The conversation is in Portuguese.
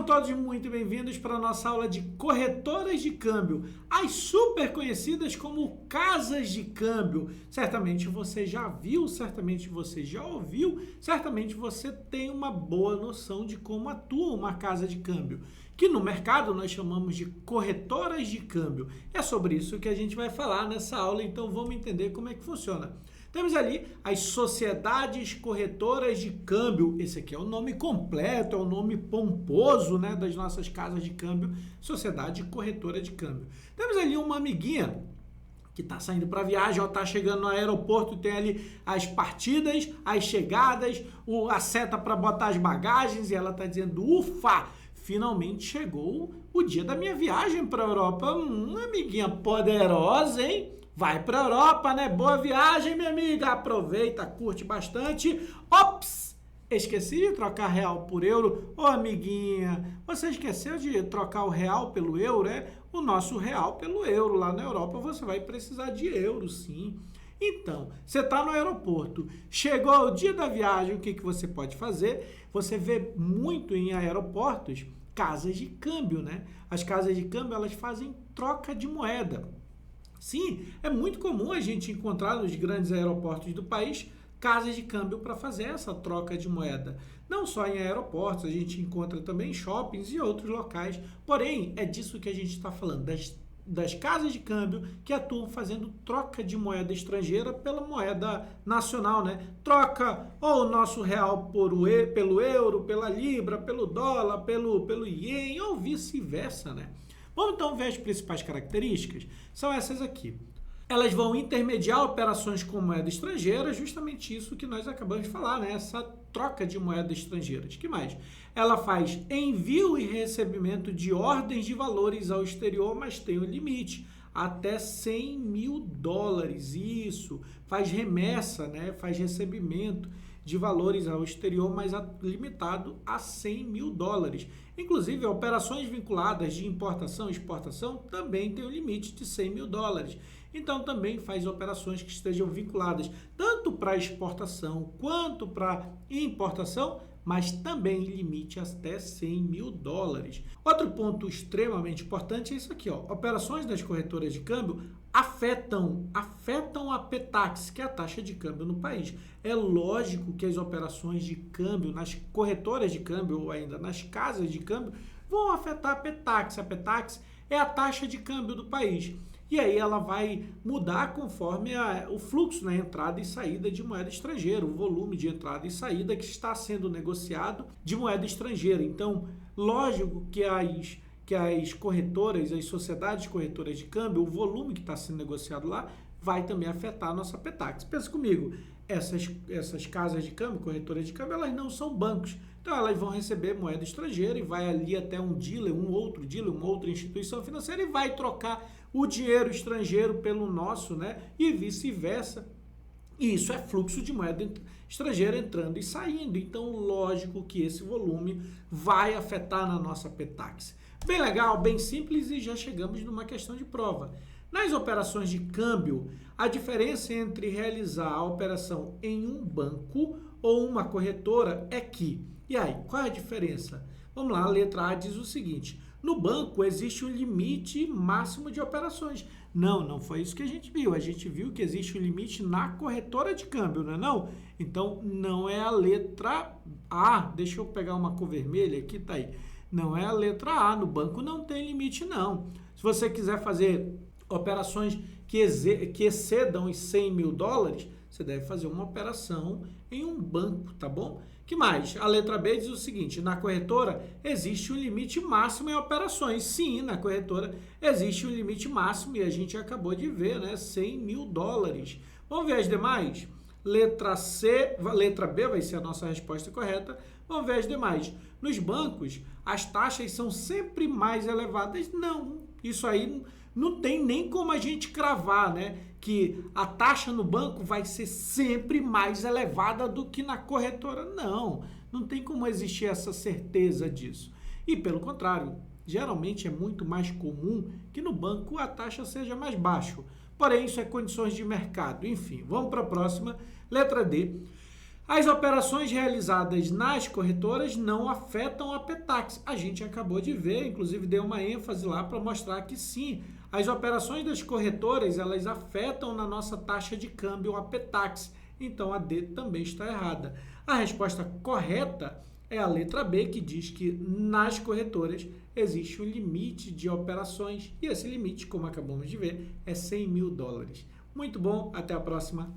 todos muito bem-vindos para a nossa aula de corretoras de câmbio, as super conhecidas como casas de câmbio. Certamente você já viu, certamente você já ouviu, certamente você tem uma boa noção de como atua uma casa de câmbio, que no mercado nós chamamos de corretoras de câmbio. É sobre isso que a gente vai falar nessa aula, então vamos entender como é que funciona. Temos ali as sociedades corretoras de câmbio. Esse aqui é o nome completo, é o nome pomposo, né, das nossas casas de câmbio, sociedade corretora de câmbio. Temos ali uma amiguinha que está saindo para viagem, está chegando no aeroporto, tem ali as partidas, as chegadas, a seta para botar as bagagens, e ela está dizendo, ufa, finalmente chegou o dia da minha viagem para a Europa. Amiguinha poderosa, hein? Vai para a Europa, né? Boa viagem, minha amiga. Aproveita, curte bastante. Ops! Esqueci de trocar real por euro. Ô, amiguinha, você esqueceu de trocar o real pelo euro, é? O nosso real pelo euro. Lá na Europa você vai precisar de euro, sim. Então, você está no aeroporto, chegou o dia da viagem, o que você pode fazer? Você vê muito em aeroportos casas de câmbio, né? As casas de câmbio, elas fazem troca de moeda. Sim, é muito comum a gente encontrar nos grandes aeroportos do país casas de câmbio para fazer essa troca de moeda. Não só em aeroportos, a gente encontra também em shoppings e outros locais. Porém, é disso que a gente está falando, das casas de câmbio que atuam fazendo troca de moeda estrangeira pela moeda nacional, né? Troca ou o nosso real pelo euro, pela libra, pelo dólar, pelo ien ou vice-versa, né? Vamos então ver as principais características? São essas aqui. Elas vão intermediar operações com moeda estrangeira, justamente isso que nós acabamos de falar, né? Essa troca de moeda estrangeira. O que mais? Ela faz envio e recebimento de ordens de valores ao exterior, mas tem um limite, até 100 mil dólares. Isso, faz remessa, né? Faz recebimento de valores ao exterior, mas limitado a 100 mil dólares. Inclusive, operações vinculadas de importação e exportação também tem um limite de 100 mil dólares. Então, também faz operações que estejam vinculadas tanto para exportação quanto para importação, mas também limite até 100 mil dólares. Outro ponto extremamente importante é isso aqui, ó. Operações das corretoras de câmbio afetam a PETAX, que é a taxa de câmbio no país. É lógico que as operações de câmbio nas corretoras de câmbio ou ainda nas casas de câmbio vão afetar a PETAX. A PETAX é a taxa de câmbio do país. E aí ela vai mudar conforme o fluxo na entrada e saída de moeda estrangeira, o volume de entrada e saída que está sendo negociado de moeda estrangeira. Então, lógico que as corretoras, as sociedades corretoras de câmbio, o volume que está sendo negociado lá, vai também afetar a nossa PETAX. Pensa comigo, essas casas de câmbio, corretoras de câmbio, elas não são bancos. Então, elas vão receber moeda estrangeira e vai ali até um dealer, uma outra instituição financeira e vai trocar o dinheiro estrangeiro pelo nosso, né? E vice-versa. E isso é fluxo de moeda estrangeira entrando e saindo. Então, lógico que esse volume vai afetar na nossa PETAX. Bem legal, bem simples e já chegamos numa questão de prova. Nas operações de câmbio, a diferença entre realizar a operação em um banco ou uma corretora é que... E aí, qual é a diferença? Vamos lá, a letra A diz o seguinte, no banco existe um limite máximo de operações. Não foi isso que a gente viu. A gente viu que existe um limite na corretora de câmbio, não é não? Então, não é a letra A. Deixa eu pegar uma cor vermelha aqui, tá aí. Não é a letra A. No banco não tem limite, não. Se você quiser fazer operações que excedam os 100 mil dólares, você deve fazer uma operação em um banco, tá bom? Que mais? A letra B diz o seguinte, na corretora existe um limite máximo em operações. Sim, na corretora existe um limite máximo e a gente acabou de ver, né? 100 mil dólares. Vamos ver as demais? Letra B vai ser a nossa resposta correta. Vamos ver as demais. Nos bancos, as taxas são sempre mais elevadas? Não, isso aí não tem nem como a gente cravar, né? Que a taxa no banco vai ser sempre mais elevada do que na corretora. Não tem como existir essa certeza disso. E pelo contrário, geralmente é muito mais comum que no banco a taxa seja mais baixa. Porém, isso é condições de mercado. Enfim, vamos para a próxima. Letra D. As operações realizadas nas corretoras não afetam a Petax. A gente acabou de ver, inclusive deu uma ênfase lá para mostrar que sim, as operações das corretoras elas afetam na nossa taxa de câmbio a Petax. Então a D também está errada. A resposta correta é a letra B, que diz que nas corretoras existe um limite de operações e esse limite, como acabamos de ver, é $100 mil. Muito bom, até a próxima.